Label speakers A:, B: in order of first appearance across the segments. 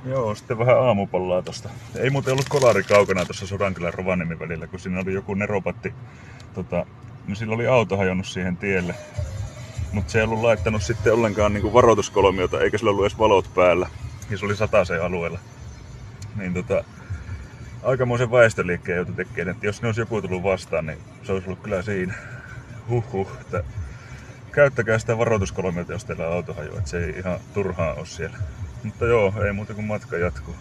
A: Joo, sitten vähän aamupallaa tosta. Ei muuten ollut kolari kaukana tuossa Sodankylän Rovaniemen välillä, kun siinä oli joku neropatti. Niin sillä oli auto hajonnut siihen tielle. Mutta se ei ollut laittanut sitten ollenkaan niinku varoituskolmiota, eikä sillä ollut edes valot päällä. Ja se oli sataseen alueella. Niin aikamoisen väestöliikkeen joutui tekemään, että jos ne olisi joku tullut vastaan, niin se olisi ollut kyllä siinä. Että käyttäkää sitä varoituskolmiota, jos teillä on auto hajoaa, että se ei ihan turhaa ole siellä. Mutta joo, ei muuta kuin matka jatkuu.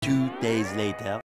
B: Two days later.